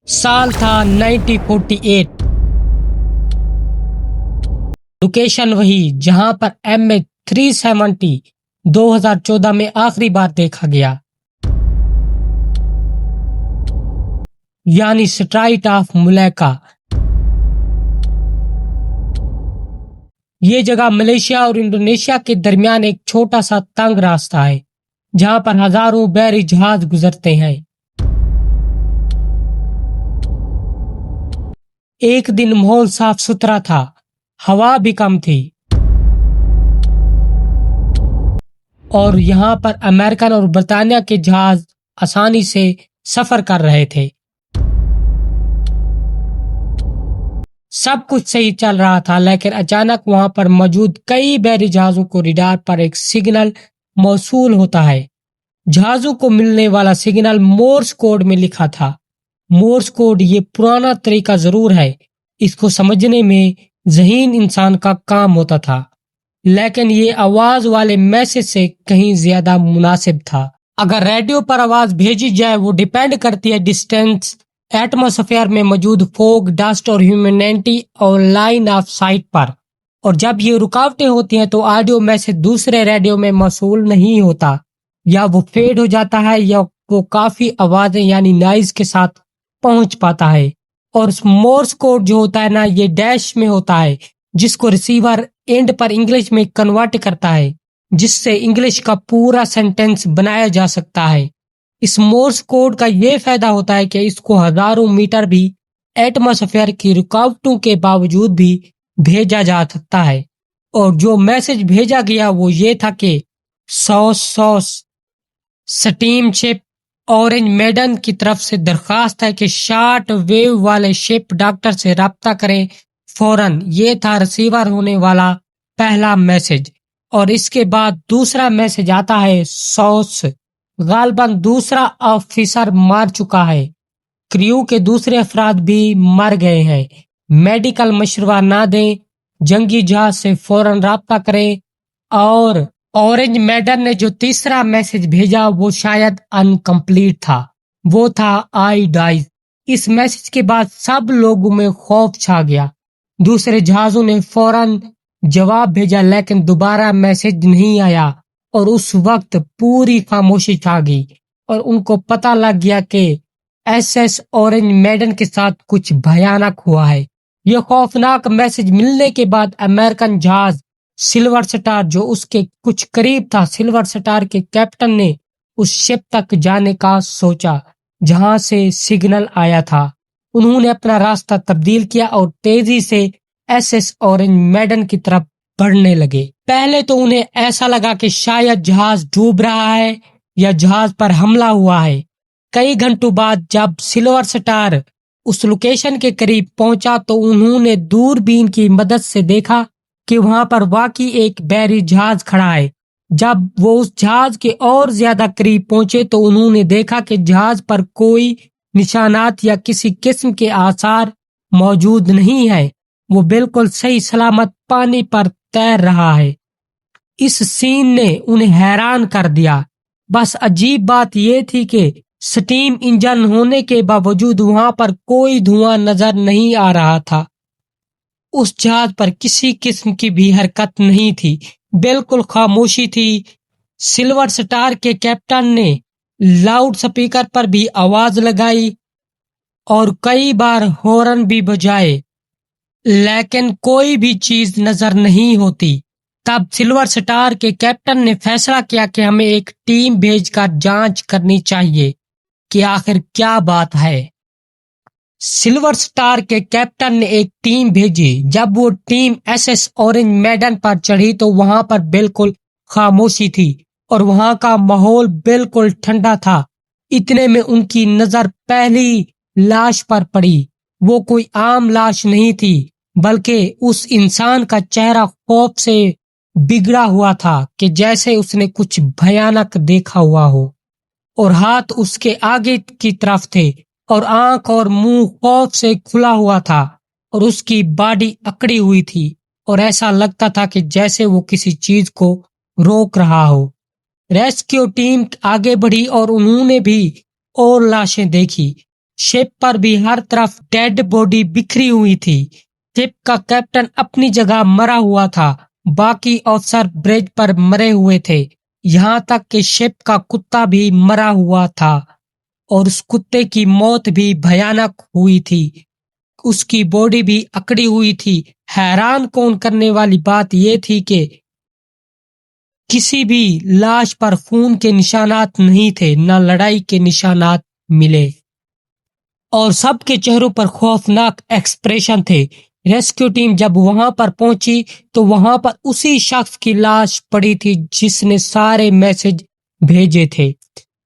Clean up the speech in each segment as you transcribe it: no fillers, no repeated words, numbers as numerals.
سال تھا 1948۔ لوکیشن وہی جہاں پر MH370 2014 میں آخری بار دیکھا گیا، یعنی سٹرائٹ آف ملیکا۔ یہ جگہ ملیشیا اور انڈونیشیا کے درمیان ایک چھوٹا سا تنگ راستہ ہے جہاں پر ہزاروں بحری جہاز گزرتے ہیں۔ ایک دن ماحول صاف ستھرا تھا، ہوا بھی کم تھی، اور یہاں پر امریکن اور برطانیہ کے جہاز آسانی سے سفر کر رہے تھے۔ سب کچھ صحیح چل رہا تھا، لیکن اچانک وہاں پر موجود کئی بحری جہازوں کو ریڈار پر ایک سگنل موصول ہوتا ہے۔ جہازوں کو ملنے والا سگنل مورس کوڈ میں لکھا تھا۔ مورس کوڈ یہ پرانا طریقہ ضرور ہے، اس کو سمجھنے میں ذہین انسان کا کام ہوتا تھا، لیکن یہ آواز والے میسج سے کہیں زیادہ مناسب تھا۔ اگر ریڈیو پر آواز بھیجی جائے، وہ ڈیپینڈ کرتی ہے ڈسٹینس، ایٹماسفیئر میں موجود فوگ، ڈسٹ اور ہیومیڈیٹی اور لائن آف سائٹ پر، اور جب یہ رکاوٹیں ہوتی ہیں تو آڈیو میسج دوسرے ریڈیو میں موصول نہیں ہوتا، یا وہ فیڈ ہو جاتا ہے، یا وہ کافی آوازیں یعنی نائز کے ساتھ پہنچ پاتا ہے۔ اور مورس کوڈ جو ہوتا ہے نا، یہ ڈیش میں ہوتا ہے، جس کو ریسیور اینڈ پر انگلش میں کنورٹ کرتا ہے، جس سے انگلش کا پورا سینٹینس بنایا جا سکتا ہے۔ اس مورس کوڈ کا یہ فائدہ ہوتا ہے کہ اس کو ہزاروں میٹر بھی ایٹماسفیئر کی رکاوٹوں کے باوجود بھی بھیجا جا سکتا ہے۔ اور جو میسج بھیجا گیا وہ یہ تھا کہ سوس سٹیم شپ اورنج میڈن کی طرف سے درخواست ہے کہ شارٹ ویو والے شپ ڈاکٹر سے رابطہ کریں فوراً۔ یہ تھا ریسیور ہونے والا پہلا میسج، اور اس کے بعد دوسرا میسج آتا ہے سوس غالباً دوسرا آفیسر مار چکا ہے، کریو کے دوسرے افراد بھی مر گئے ہیں، میڈیکل مشورہ نہ دیں، جنگی جہاز سے فوراً رابطہ کریں۔ اور اورنج میڈن نے جو تیسرا میسج بھیجا وہ شاید انکمپلیٹ تھا، وہ تھا آئی ڈائز۔ اس میسج کے بعد سب لوگوں میں خوف چھا گیا۔ دوسرے جہازوں نے فوراً جواب بھیجا، لیکن دوبارہ میسج نہیں آیا، اور اس وقت پوری خاموشی چھا گئی، اور ان کو پتہ لگ گیا کہ SS اورنج میڈن کے ساتھ کچھ بھیانک ہوا ہے۔ یہ خوفناک میسج ملنے کے بعد امریکن جہاز سلور سٹار جو اس کے کچھ قریب تھا، سلور سٹار کے کیپٹن نے اس شپ تک جانے کا سوچا جہاں سے سگنل آیا تھا۔ انہوں نے اپنا راستہ تبدیل کیا اور تیزی سے SS اورنج میڈن کی طرف بڑھنے لگے۔ پہلے تو انہیں ایسا لگا کہ شاید جہاز ڈوب رہا ہے یا جہاز پر حملہ ہوا ہے۔ کئی گھنٹوں بعد جب سلور سٹار اس لوکیشن کے قریب پہنچا تو انہوں نے دوربین کی مدد سے دیکھا کہ وہاں پر واقعی ایک بحری جہاز کھڑا ہے۔ جب وہ اس جہاز کے اور زیادہ قریب پہنچے تو انہوں نے دیکھا کہ جہاز پر کوئی نشانات یا کسی قسم کے آثار موجود نہیں ہیں، وہ بالکل صحیح سلامت پانی پر تیر رہا ہے۔ اس سین نے انہیں حیران کر دیا۔ بس عجیب بات یہ تھی کہ سٹیم انجن ہونے کے باوجود وہاں پر کوئی دھواں نظر نہیں آ رہا تھا۔ اس جہاز پر کسی قسم کی بھی حرکت نہیں تھی، بالکل خاموشی تھی۔ سلور سٹار کے کیپٹن نے لاؤڈ سپیکر پر بھی آواز لگائی اور کئی بار ہارن بھی بجائے، لیکن کوئی بھی چیز نظر نہیں ہوتی۔ تب سلور سٹار کے کیپٹن نے فیصلہ کیا کہ ہمیں ایک ٹیم بھیج کر جانچ کرنی چاہیے کہ آخر کیا بات ہے۔ سلور سٹار کے کیپٹن نے ایک ٹیم بھیجی۔ جب وہ ٹیم SS اورنج میڈن پر چڑھی تو وہاں پر بالکل خاموشی تھی اور وہاں کا ماحول بالکل ٹھنڈا تھا۔ اتنے میں ان کی نظر پہلی لاش پر پڑی۔ وہ کوئی عام لاش نہیں تھی، بلکہ اس انسان کا چہرہ خوف سے بگڑا ہوا تھا کہ جیسے اس نے کچھ بھیانک دیکھا ہوا ہو، اور ہاتھ اس کے آگے کی طرف تھے اور آنکھ اور منہ خوف سے کھلا ہوا تھا، اور اس کی باڈی اکڑی ہوئی تھی اور ایسا لگتا تھا کہ جیسے وہ کسی چیز کو روک رہا ہو۔ ریسکیو ٹیم آگے بڑھی اور انہوں نے بھی اور لاشیں دیکھی۔ शिप पर भी हर तरफ डेड बॉडी बिखरी हुई थी। शिप का कैप्टन अपनी जगह मरा हुआ था, बाकी अफसर ब्रिज पर मरे हुए थे, यहाँ तक कि शिप का कुत्ता भी मरा हुआ था और उस कुत्ते की मौत भी भयानक हुई थी। उसकी बॉडी भी अकड़ी हुई थी। हैरान कौन करने वाली बात यह थी कि किसी भी लाश पर खून के निशानात नहीं थे, न लड़ाई के निशानात मिले और सबके चेहरों पर खौफनाक एक्सप्रेशन थे। रेस्क्यू टीम जब वहां पर पहुंची तो वहां पर उसी शख्स की लाश पड़ी थी जिसने सारे मैसेज भेजे थे।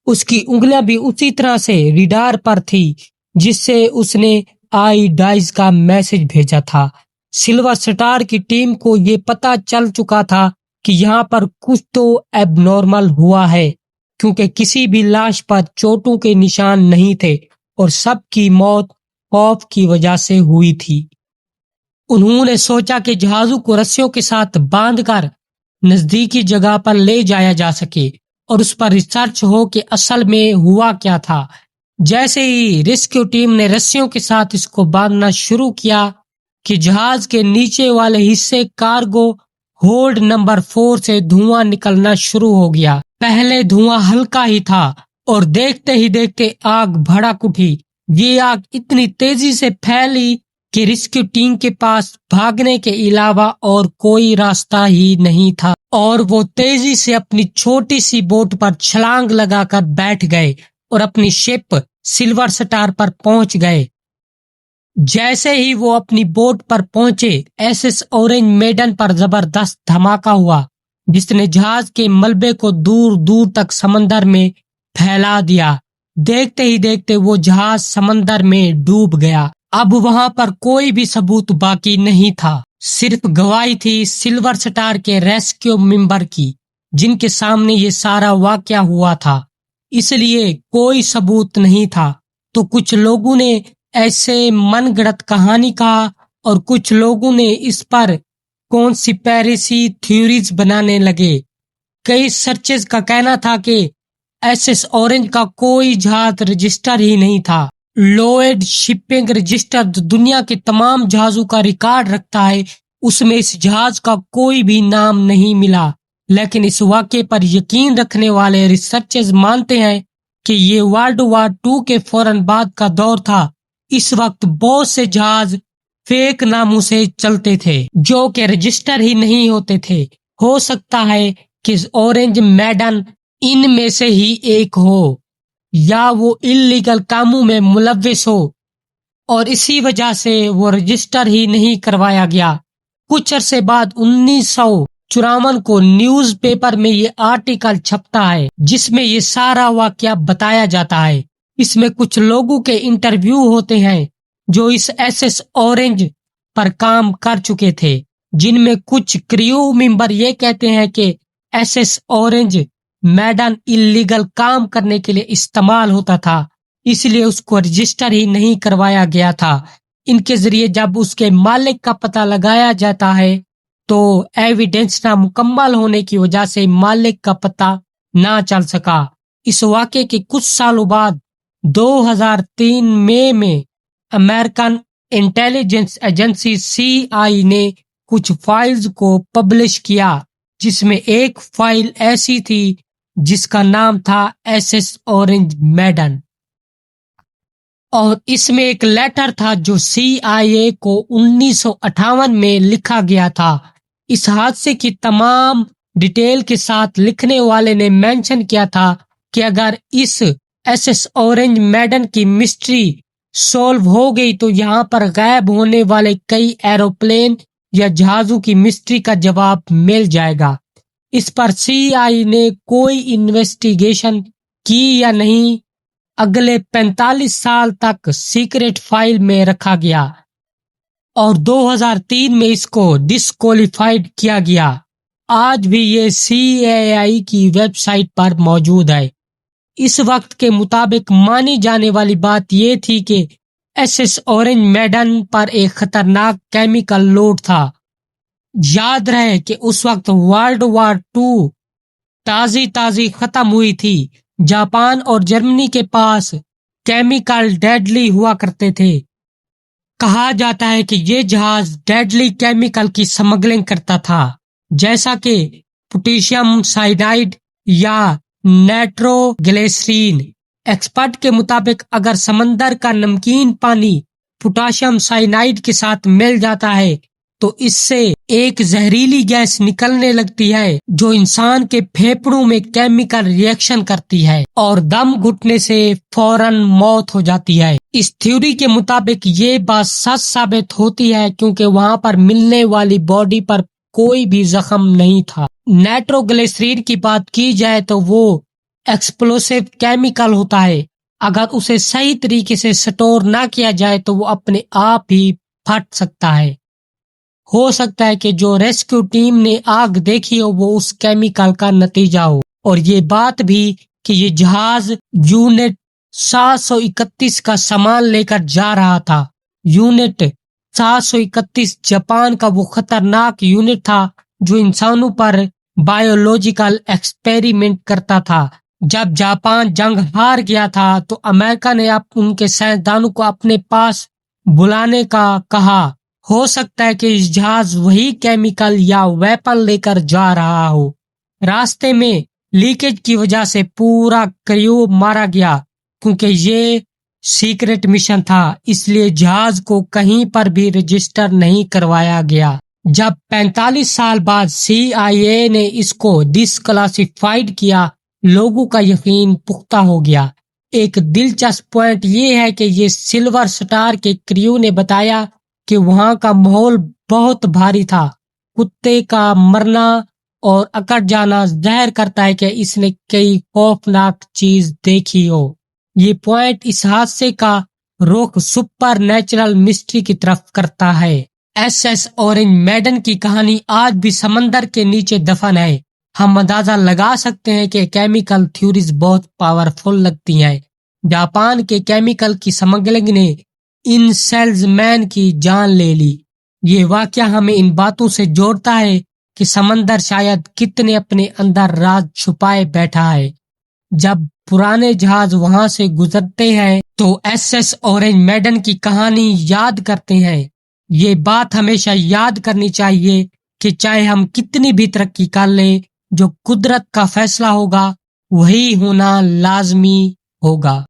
उसकी उंगलियां भी उसी तरह से रिडार पर थी जिससे उसने आई डाइज का मैसेज भेजा था। सिल्वर स्टार की टीम को ये पता चल चुका था कि यहाँ पर कुछ तो एबनॉर्मल हुआ है, क्योंकि किसी भी लाश पर चोटों के निशान नहीं थे और सबकी मौत खौफ की वजह से हुई थी। उन्होंने सोचा कि जहाजों को रस्सियों के साथ बांधकर नजदीकी जगह पर ले जाया जा सके और उस पर रिसर्च हो कि असल में हुआ क्या था। जैसे ही रेस्क्यू टीम ने रस्सियों के साथ इसको बांधना शुरू किया कि जहाज के नीचे वाले हिस्से कार्गो होल्ड नंबर 4 से धुआं निकलना शुरू हो गया। पहले धुआं हल्का ही था और देखते ही देखते आग भड़क उठी। ये आग इतनी तेजी से फैली कि रेस्क्यू टीम के पास भागने के अलावा और कोई रास्ता ही नहीं था और वो तेजी से अपनी छोटी सी बोट पर छलांग लगाकर बैठ गए और अपनी शिप सिल्वर स्टार पर पहुंच गए। जैसे ही वो अपनी बोट पर पहुंचे, एसएस ऑरेंज मेडन पर जबरदस्त धमाका हुआ जिसने जहाज के मलबे को दूर दूर तक समंदर में फैला दिया। देखते ही देखते वो जहाज समंदर में डूब गया। अब वहां पर कोई भी सबूत बाकी नहीं था, सिर्फ गवाही थी सिल्वर स्टार के रेस्क्यू मेंबर की, जिनके सामने ये सारा वाकया हुआ था। इसलिए कोई सबूत नहीं था। तो कुछ लोगों ने ऐसे मनगढ़ंत कहानी कहा और कुछ लोगों ने इस पर कॉन्स्पिरेसी थ्योरीज बनाने लगे। कई सर्चेज का कहना था कि एसएस ऑरेंज का कोई जहाज रजिस्टर ही नहीं था। लोएड शिपिंग रजिस्टर जो दुनिया के तमाम जहाजों का रिकॉर्ड रखता है, उसमें इस जहाज का कोई भी नाम नहीं मिला। लेकिन इस वाक़े पर यकीन रखने वाले रिसर्चर्स मानते हैं कि ये वर्ल्ड वॉर 2 के फौरन बाद का दौर था। इस वक्त बहुत से जहाज फेक नामों से चलते थे जो कि रजिस्टर ही नहीं होते थे। हो सकता है कि ऑरेंज मैडन इनमें से ही एक हो या वो इल्लीगल कामों में मुलव्विस हो और इसी वजह से वो रजिस्टर ही नहीं करवाया गया। कुछ अरसे बाद 1954 को न्यूज़पेपर में ये आर्टिकल छपता है जिसमें ये सारा वाकया बताया जाता है। इसमें कुछ लोगों के इंटरव्यू होते हैं जो इस एसएस ऑरेंज पर काम कर चुके थे, जिनमें कुछ क्रू मेंबर ये कहते हैं कि एसएस ऑरेंज मैडन इल्लीगल काम करने के लिए इस्तेमाल होता था, इसलिए उसको रजिस्टर ही नहीं करवाया गया था। इनके जरिए जब उसके मालिक का पता लगाया जाता है तो एविडेंस ना मुकम्मल होने की वजह से मालिक का पता ना चल सका। इस वाक़े के कुछ सालों बाद 2003 मई में अमेरिकन इंटेलिजेंस एजेंसी सीआई ने कुछ फाइल्स को पब्लिश किया, जिसमें एक फाइल ऐसी थी जिसका नाम था एसएस ऑरेंज मैडन और इसमें एक लेटर था जो सीआईए को 1958 में लिखा गया था। इस हादसे की तमाम डिटेल के साथ लिखने वाले ने मेंशन किया था कि अगर इस एसएस ऑरेंज मैडन की मिस्ट्री सॉल्व हो गई तो यहाँ पर गायब होने वाले कई एरोप्लेन या जहाजों की मिस्ट्री का जवाब मिल जाएगा। इस पर सीआई ने कोई इन्वेस्टिगेशन की या नहीं, अगले 45 साल तक सीक्रेट फाइल में रखा गया और 2003 में इसको डिस्क्वालिफाइड किया गया। आज भी ये सीआईए की वेबसाइट पर मौजूद है। इस वक्त के मुताबिक मानी जाने वाली बात यह थी कि एसएस ऑरेंज मैडन पर एक खतरनाक केमिकल लोड था। याद रहे कि उस वक्त वर्ल्ड वॉर 2 ताजी खत्म हुई थी। जापान और जर्मनी के पास केमिकल डेडली हुआ करते थे। कहा जाता है कि ये जहाज डेडली केमिकल की स्मगलिंग करता था, जैसा कि पोटेशियम साइनाइड या नाइट्रोग्लिसरीन। एक्सपर्ट के मुताबिक अगर समंदर का नमकीन पानी पोटेशियम साइनाइड के साथ मिल जाता है तो इससे एक जहरीली गैस निकलने लगती है जो इंसान के फेफड़ों में केमिकल रिएक्शन करती है और दम घुटने से फौरन मौत हो जाती है। इस थ्योरी के मुताबिक ये बात सच साबित होती है क्योंकि वहां पर मिलने वाली बॉडी पर कोई भी जख्म नहीं था। नाइट्रोग्लिसरीन की बात की जाए तो वो एक्सप्लोसिव केमिकल होता है। अगर उसे सही तरीके से स्टोर ना किया जाए तो वो अपने आप ही फट सकता है। हो सकता है कि जो रेस्क्यू टीम ने आग देखी हो वो उस केमिकल का नतीजा हो। और ये बात भी कि ये जहाज यूनिट 731 का सामान लेकर जा रहा था। यूनिट 731 जापान का वो खतरनाक यूनिट था जो इंसानों पर बायोलॉजिकल एक्सपेरिमेंट करता था। जब जापान जंग हार गया था तो अमेरिका ने उनके साइंसदानों को अपने पास बुलाने का कहा। हो सकता है कि इस जहाज वही केमिकल या वेपन लेकर जा रहा हो। रास्ते में लीकेज की वजह से पूरा क्रू मारा गया क्योंकि ये सीक्रेट मिशन था, इसलिए जहाज को कहीं पर भी रजिस्टर नहीं करवाया गया। जब 45 साल बाद CIA ने इसको डिसक्लासिफाइड किया, लोगों का यकीन पुख्ता हो गया। एक दिलचस्प पॉइंट ये है कि ये सिल्वर स्टार के क्रू ने बताया कि वहां का माहौल बहुत भारी था। कुत्ते का मरना और अकड़ जाना जाहिर करता है कि इसने कई खौफनाक चीज देखी हो। ये पॉइंट इस हादसे का रुख सुपर नेचुरल मिस्ट्री की तरफ करता है। SS ऑरेंज मैडन की कहानी आज भी समंदर के नीचे दफन है। हम अंदाजा लगा सकते हैं कि केमिकल थ्योरीज बहुत पावरफुल लगती हैं। जापान के केमिकल की स्मगलिंग ने इन सेल्समैन की जान ले ली। ये वाकया हमें इन बातों से जोड़ता है कि समंदर शायद कितने अपने अंदर राज छुपाए बैठा है। जब पुराने जहाज वहां से गुजरते हैं तो SS ऑरेंज मैडन की कहानी याद करते हैं। ये बात हमेशा याद करनी चाहिए कि चाहे हम कितनी भी तरक्की कर लें, जो कुदरत का फैसला होगा वही होना लाजमी होगा।